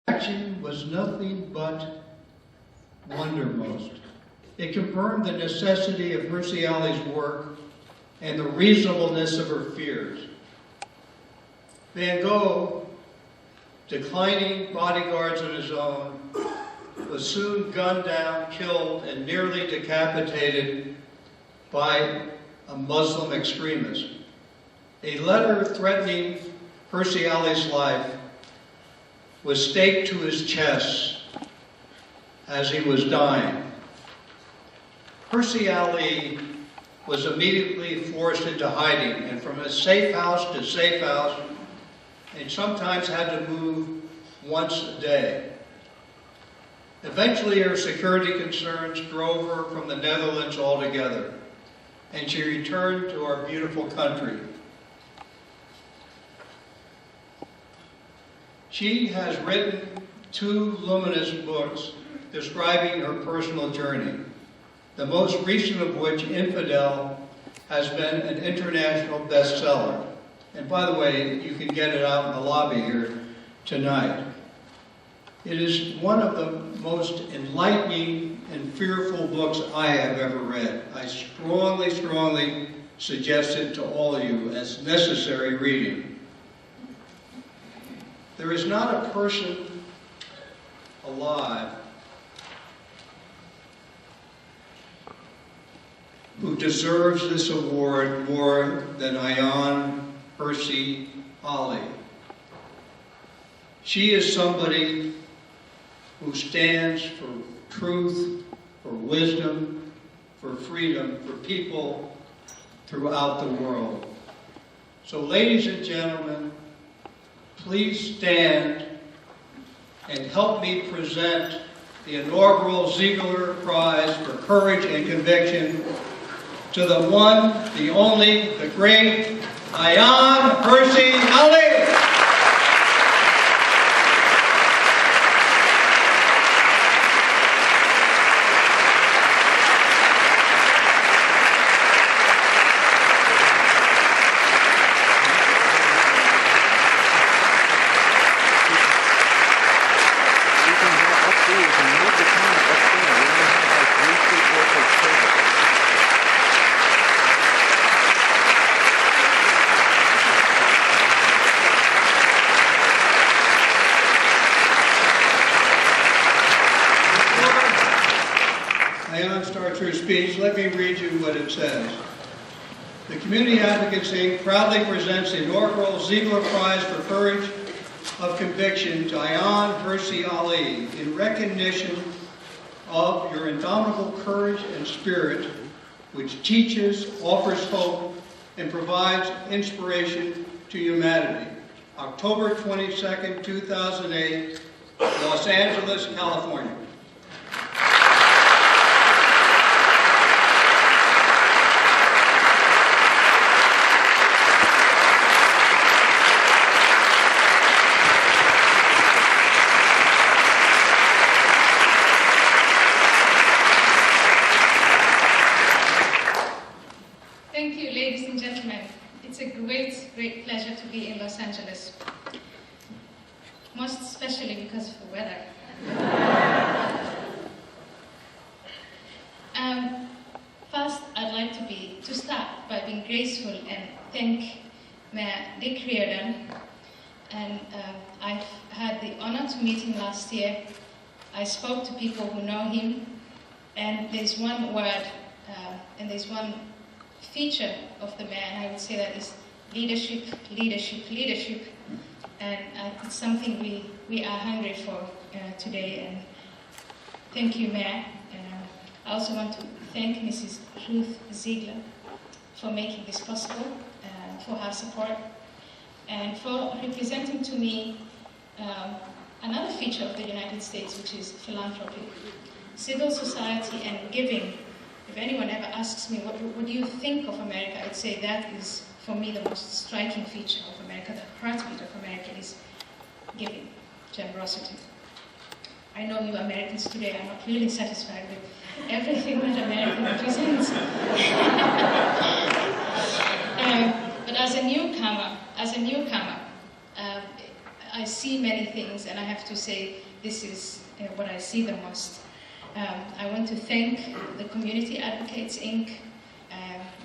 action was nothing but wondermost. It confirmed the necessity of Hirsi Ali's work and the reasonableness of her fears. Van Gogh, declining bodyguards of his own, was soon gunned down, killed, and nearly decapitated by a Muslim extremist. A letter threatening Hirsi Ali's life was staked to his chest as he was dying. Hirsi Ali was immediately forced into hiding, and from a safe house to safe house, and sometimes had to move once a day. Eventually, her security concerns drove her from the Netherlands altogether, and she returned to our beautiful country. She has written 2 luminous books describing her personal journey, the most recent of which, Infidel, has been an international bestseller. And by the way, you can get it out in the lobby here tonight. It is one of the most enlightening and fearful books I have ever read. I strongly, strongly suggest it to all of you as necessary reading. There is not a person alive who deserves this award more than Ayaan Hirsi Ali. She is somebody who stands for truth, for wisdom, for freedom, for people throughout the world. So, ladies and gentlemen, please stand and help me present the inaugural Ziegler Prize for Courage and Conviction to the one, the only, the great Ayaan Hirsi Ali. Ayaan starts her speech. Let me read you what it says. The Community Advocates Inc. proudly presents the inaugural Ziegler Prize for Courage of Conviction to Ayaan Hirsi Ali in recognition of your indomitable courage and spirit, which teaches, offers hope, and provides inspiration to humanity. October 22nd, 2008, Los Angeles, California. Thank you, ladies and gentlemen. It's a great pleasure to be in Los Angeles. Most especially because of the weather. First, I'd like to start by being graceful and thank Mayor Dick Riordan. And I've had the honor to meet him last year. I spoke to people who know him, and there's one word, and there's one feature of the mayor, and I would say that is leadership, leadership, leadership. And it's something we are hungry for today. And thank you, Mayor. I also want to thank Mrs. Ruth Ziegler for making this possible, for her support, and for representing to me another feature of the United States, which is philanthropy, civil society, and giving. If anyone ever asks me, what do you think of America, I'd say that is, for me, the most striking feature of America. The heartbeat of America is giving, generosity. I know you Americans today are not really satisfied with everything that America represents. But as a newcomer, I see many things, and I have to say this is what I see the most. I want to thank the Community Advocates Inc.,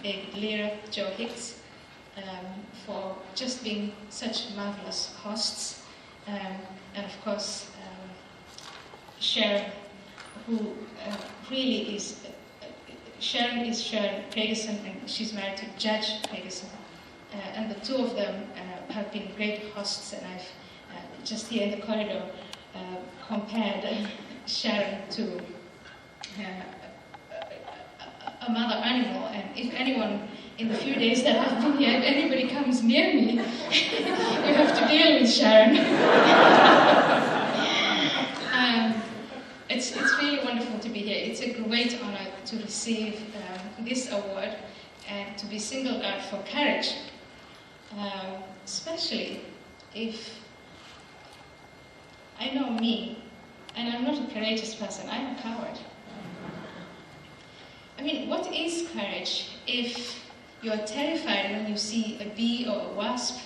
David Lear, Joe Hicks, for just being such marvelous hosts, and of course Sharon, who really is. Sharon is Sharon Gregerson, and she's married to Judge Gregerson. And the two of them have been great hosts, and I've just here in the corridor compared Sharon to a mother animal, and if anyone in the few days that I've been here, if anybody comes near me, you have to deal with Sharon. It's really wonderful to be here. It's a great honor to receive this award and to be singled out for courage, especially if I know me, and I'm not a courageous person, I'm a coward. I mean, what is courage if you're terrified when you see a bee or a wasp?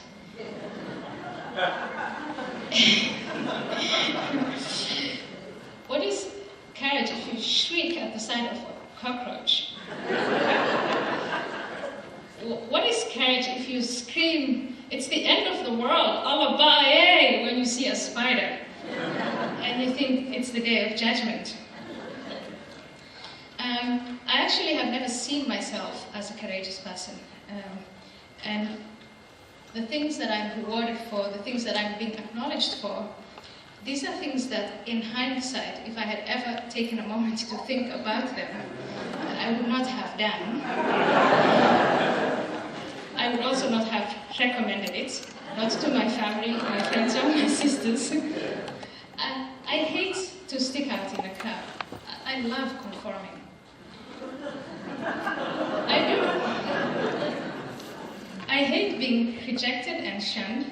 What is courage if you shriek at the sight of a cockroach? What is courage if you scream, "It's the end of the world, Allah ba'e," when you see a spider and you think it's the day of judgment? I actually have never seen myself as a courageous person. And the things that I'm rewarded for, the things that I'm being acknowledged for, these are things that, in hindsight, if I had ever taken a moment to think about them, I would not have done. I would also not have recommended it, not to my family, my friends, or my sisters. I hate to stick out in a crowd. I love conforming. I do. I hate being rejected and shunned.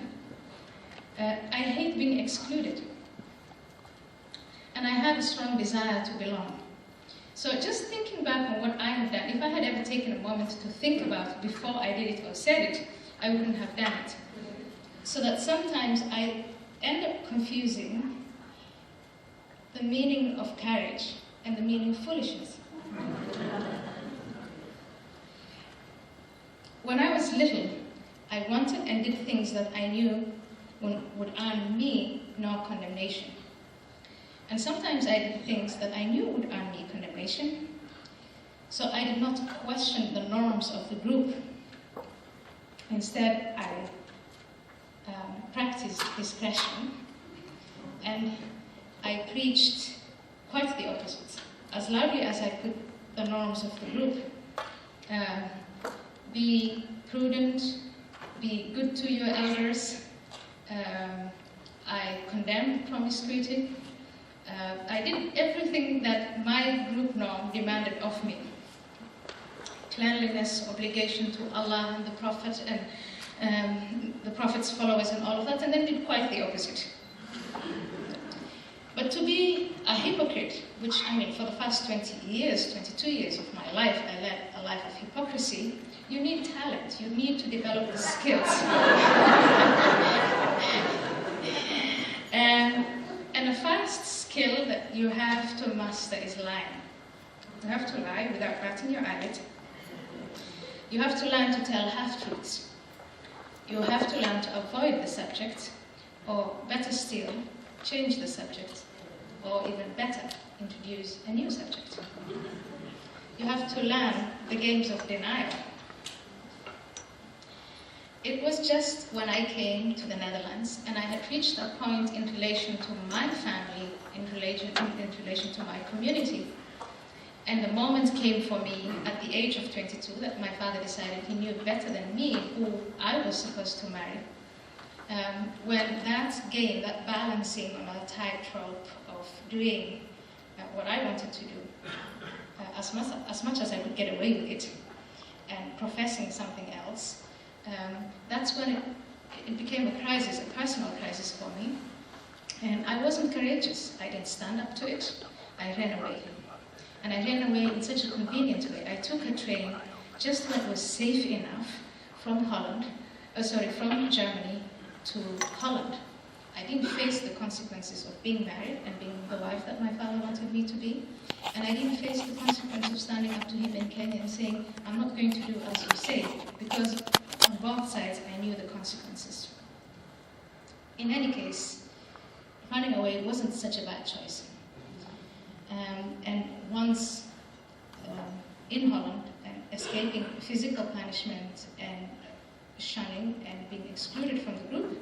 I hate being excluded. And I have a strong desire to belong. So just thinking back on what I have done, if I had ever taken a moment to think about it before I did it or said it, I wouldn't have done it. So that sometimes I end up confusing the meaning of courage and the meaning of foolishness. When I was little, I wanted and did things that I knew would earn me no condemnation. And sometimes I did things that I knew would earn me condemnation. So I did not question the norms of the group. Instead, I practiced discretion, and I preached quite the opposite. As loudly as I could the norms of the group. Be prudent, be good to your elders. I condemned promiscuity. I did everything that my group norm demanded of me. Cleanliness, obligation to Allah and the Prophet and the Prophet's followers and all of that, and then did quite the opposite. But to be a hypocrite, which, I mean, for the past 22 years of my life, I led a life of hypocrisy, you need talent, you need to develop the skills. And a first skill that you have to master is lying. You have to lie without batting your eyelid. You have to learn to tell half-truths. You have to learn to avoid the subject, or better still, change the subject, or even better, introduce a new subject. You have to learn the games of denial. It was just when I came to the Netherlands and I had reached a point in relation to my family, in relation to my community. And the moment came for me at the age of 22 that my father decided he knew better than me who I was supposed to marry. When that game, that balancing on a tightrope of doing what I wanted to do, as much as I could get away with it, and professing something else, that's when it became a crisis, a personal crisis for me. And I wasn't courageous. I didn't stand up to it. I ran away. And I ran away in such a convenient way. I took a train just when it was safe enough from Germany to Holland. I didn't face the consequences of being married and being the wife that my father wanted me to be. And I didn't face the consequence of standing up to him in Kenya and saying, I'm not going to do as you say, because on both sides I knew the consequences. In any case, running away wasn't such a bad choice. And once in Holland, escaping physical punishment and shunning and being excluded from the group,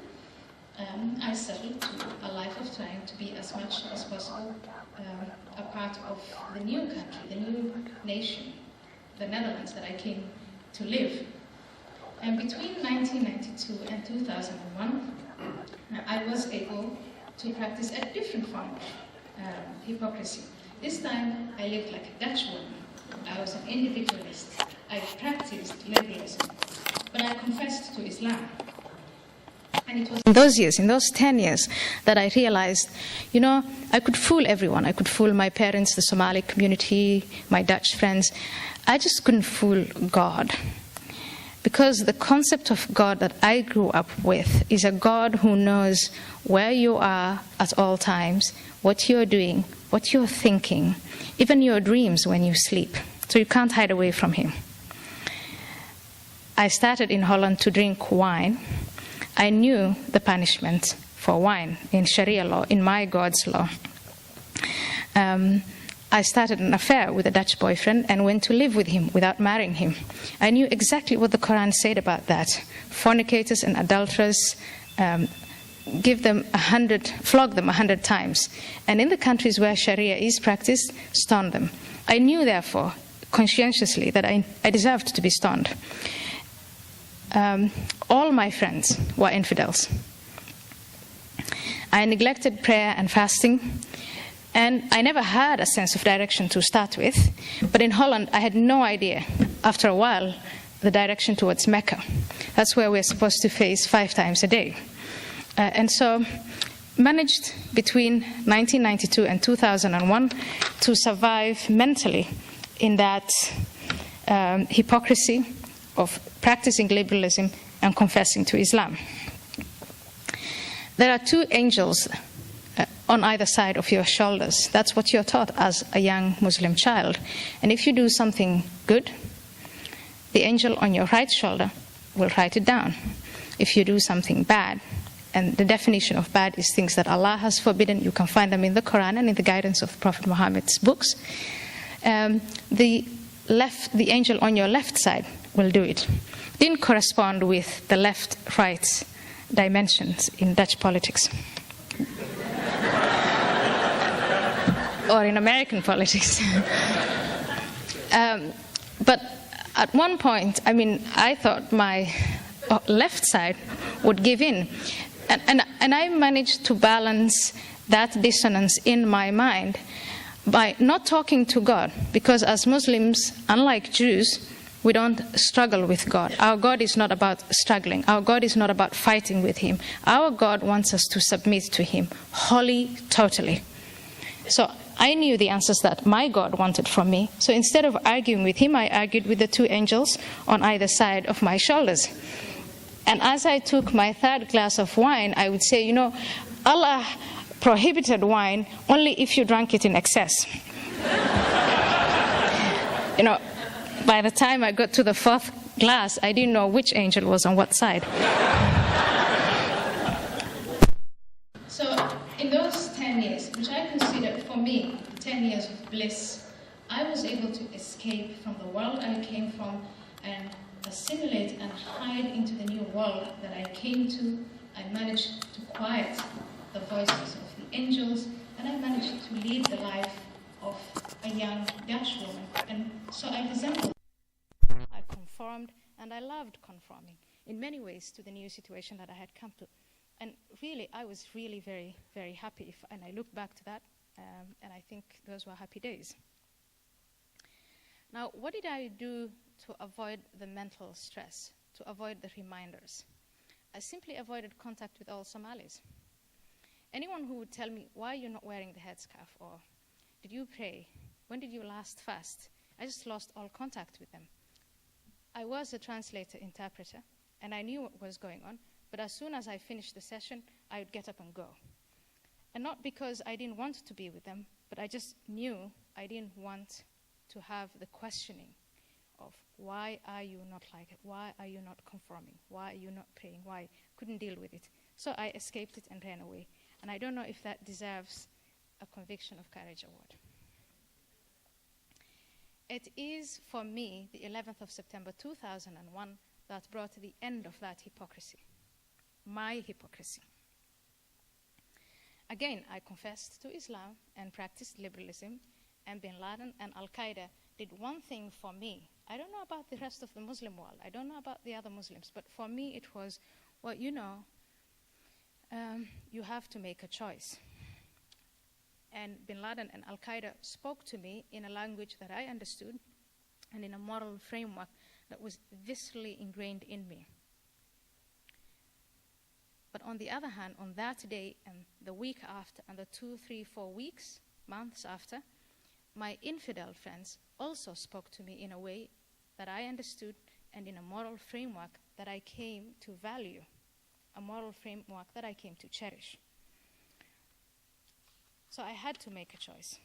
I settled to a life of trying to be as much as possible a part of the new country, the new nation, the Netherlands that I came to live. And between 1992 and 2001, I was able to practice a different form of hypocrisy. This time, I lived like a Dutch woman. I was an individualist. I practiced liberalism, but I confessed to Islam. And it was in those years, in those 10 years, that I realized, you know, I could fool everyone. I could fool my parents, the Somali community, my Dutch friends. I just couldn't fool God. Because the concept of God that I grew up with is a God who knows where you are at all times, what you're doing, what you're thinking, even your dreams when you sleep. So you can't hide away from him. I started in Holland to drink wine. I knew the punishment for wine in Sharia law, in my God's law. I started an affair with a Dutch boyfriend and went to live with him without marrying him. I knew exactly what the Quran said about that. Fornicators and adulterers, flog them 100 times. And in the countries where Sharia is practiced, stone them. I knew, therefore, conscientiously, that I deserved to be stoned. All my friends were infidels. I neglected prayer and fasting, and I never had a sense of direction to start with. But in Holland, I had no idea, after a while, the direction towards Mecca. That's where we're supposed to face 5 times a day. And so managed between 1992 and 2001 to survive mentally in that hypocrisy of practicing liberalism and confessing to Islam. There are 2 angels on either side of your shoulders. That's what you're taught as a young Muslim child. And if you do something good, the angel on your right shoulder will write it down. If you do something bad, and the definition of bad is things that Allah has forbidden, you can find them in the Quran and in the guidance of Prophet Muhammad's books, the angel on your left side will do it. Didn't correspond with the left-right dimensions in Dutch politics. Or in American politics. But at one point, I thought my left side would give in. And I managed to balance that dissonance in my mind by not talking to God. Because as Muslims, unlike Jews, we don't struggle with God. Our God is not about struggling. Our God is not about fighting with him. Our God wants us to submit to him wholly, totally. So I knew the answers that my God wanted from me. So instead of arguing with him, I argued with the 2 angels on either side of my shoulders. And as I took my 3rd glass of wine, I would say, Allah prohibited wine only if you drank it in excess. By the time I got to the 4th glass, I didn't know which angel was on what side. So in those 10 years, which I consider for me 10 years of bliss, I was able to escape from the world I came from and assimilate and hide into the new world that I came to. I managed to quiet the voices of the angels, and I managed to lead the life of a young Dutch woman. And so I resembled. I conformed, and I loved conforming in many ways to the new situation that I had come to. And really, I was really very, very happy. And I look back to that, and I think those were happy days. Now, what did I do to avoid the mental stress, to avoid the reminders? I simply avoided contact with all Somalis. Anyone who would tell me, why are you not wearing the headscarf? Or, did you pray? When did you last fast? I just lost all contact with them. I was a translator, interpreter, and I knew what was going on. But as soon as I finished the session, I would get up and go. And not because I didn't want to be with them, but I just knew I didn't want to have the questioning of why are you not like it? Why are you not conforming? Why are you not praying? Why? Couldn't deal with it. So I escaped it and ran away. And I don't know if that deserves a Conviction of Courage award. It is, for me, the 11th of September 2001 that brought the end of that hypocrisy, my hypocrisy. Again, I confessed to Islam and practiced liberalism, and bin Laden and Al-Qaeda did one thing for me. I don't know about the rest of the Muslim world. I don't know about the other Muslims, but for me it was, well, you know, you have to make a choice. And bin Laden and Al-Qaeda spoke to me in a language that I understood and in a moral framework that was viscerally ingrained in me. But on the other hand, on that day and the week after and the 2, 3, 4 weeks, months after, my infidel friends also spoke to me in a way that I understood and in a moral framework that I came to value, a moral framework that I came to cherish. So I had to make a choice.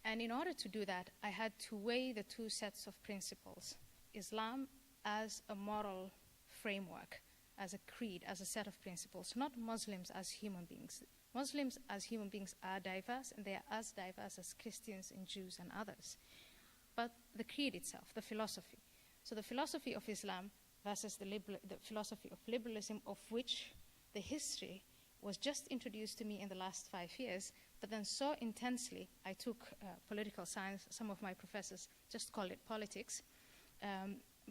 And in order to do that, I had to weigh the two sets of principles, Islam as a moral framework, as a creed, as a set of principles, not Muslims as human beings. Muslims as human beings are diverse, and they are as diverse as Christians and Jews and others. But the creed itself, the philosophy. So the philosophy of Islam versus the philosophy of liberalism, of which the history was just introduced to me in the last 5 years, but then so intensely, I took political science. Some of my professors just called it politics.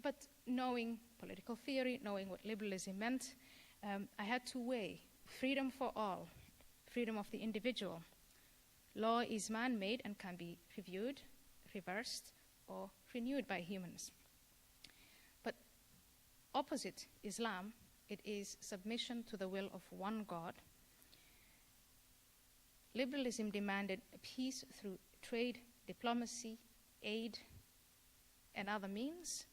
But knowing political theory, knowing what liberalism meant, I had to weigh freedom for all, freedom of the individual. Law is man-made and can be reviewed, reversed, or renewed by humans. But opposite Islam, it is submission to the will of one God. Liberalism demanded peace through trade, diplomacy, aid, and other means.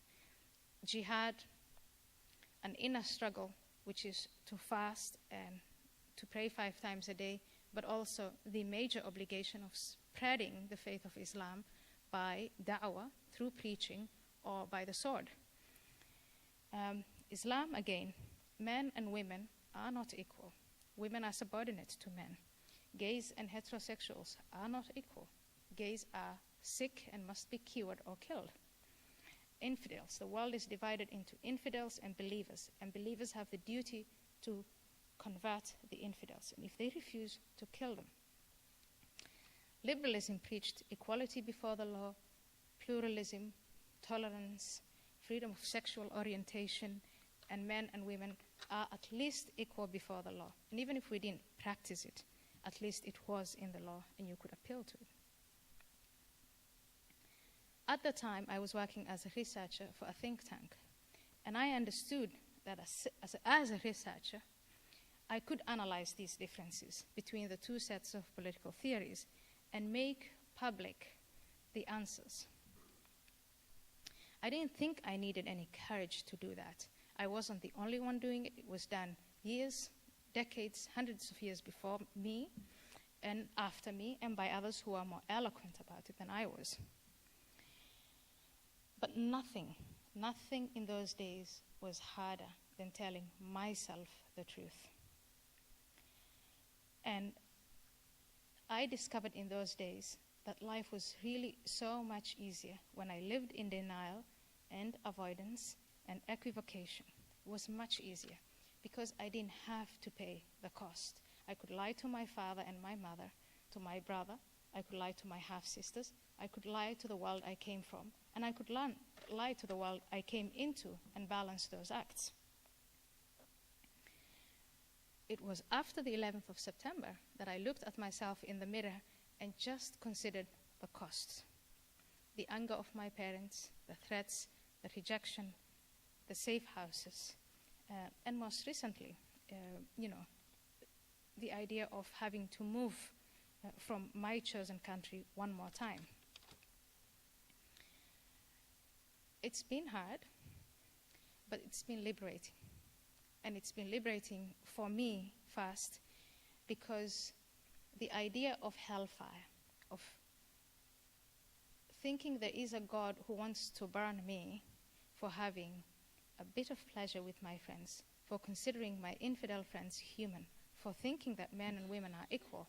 Jihad, an inner struggle, which is to fast and to pray 5 times a day, but also the major obligation of spreading the faith of Islam by da'wah, through preaching, or by the sword. Islam, again, men and women are not equal. Women are subordinate to men. Gays and heterosexuals are not equal. Gays are sick and must be cured or killed. Infidels, the world is divided into infidels and believers have the duty to convert the infidels, and if they refuse, to kill them. Liberalism preached equality before the law, pluralism, tolerance, freedom of sexual orientation, and men and women are at least equal before the law. And even if we didn't practice it, at least it was in the law and you could appeal to it. At the time, I was working as a researcher for a think tank, and I understood that as a researcher, I could analyze these differences between the two sets of political theories and make public the answers. I didn't think I needed any courage to do that. I wasn't the only one doing it. It was done years, decades, hundreds of years before me and after me, and by others who are more eloquent about it than I was. But nothing in those days was harder than telling myself the truth. And I discovered in those days that life was really so much easier when I lived in denial and avoidance and equivocation. It was much easier because I didn't have to pay the cost. I could lie to my father and my mother, to my brother. I could lie to my half-sisters. I could lie to the world I came from. And I could lie to the world I came into and balance those acts. It was after the 11th of September that I looked at myself in the mirror and just considered the costs. The anger of my parents, the threats, the rejection, the safe houses, and most recently, the idea of having to move from my chosen country one more time. It's been hard, but it's been liberating. And it's been liberating for me first because the idea of hellfire, of thinking there is a God who wants to burn me for having a bit of pleasure with my friends, for considering my infidel friends human, for thinking that men and women are equal,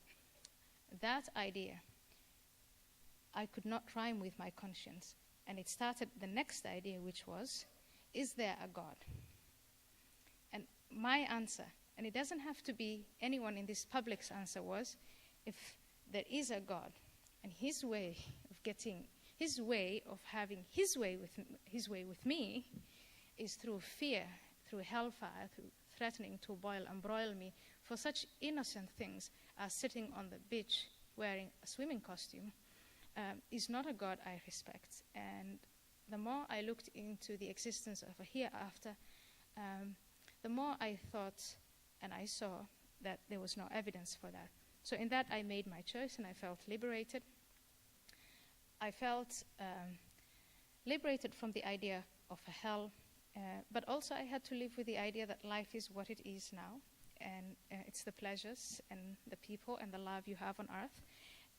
that idea I could not rhyme with my conscience. And it started the next idea, which was, is there a God? And my answer, and it doesn't have to be anyone in this public's answer, was, if there is a God and his way of getting his way of having his way with me is through fear, through hellfire, through threatening to boil and broil me for such innocent things as sitting on the beach wearing a swimming costume, is not a God I respect. And the more I looked into the existence of a hereafter, the more I thought and I saw that there was no evidence for that. So in that I made my choice and I felt liberated. I felt liberated from the idea of a hell, but also I had to live with the idea that life is what it is now, and it's the pleasures and the people and the love you have on earth,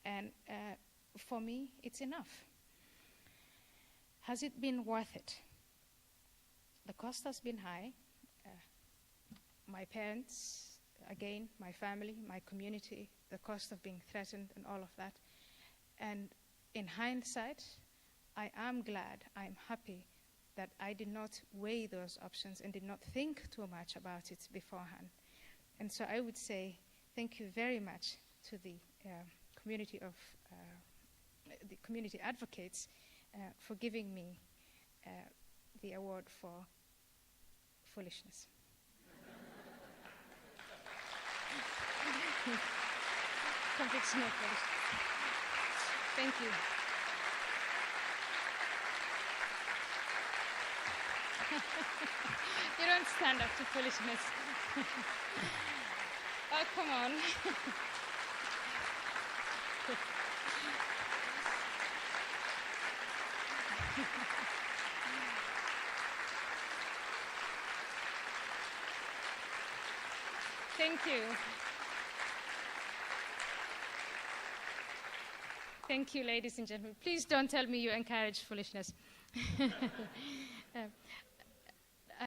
and for me, it's enough. Has it been worth it? The cost has been high. My parents, again, my family, my community, the cost of being threatened and all of that. And in hindsight, I am glad, I'm happy that I did not weigh those options and did not think too much about it beforehand. And so I would say thank you very much to the community of the community advocates for giving me the award for foolishness. Conviction of foolishness. Thank you. You don't stand up to foolishness. Oh, come on. Thank you. Thank you, ladies and gentlemen. Please don't tell me you encourage foolishness.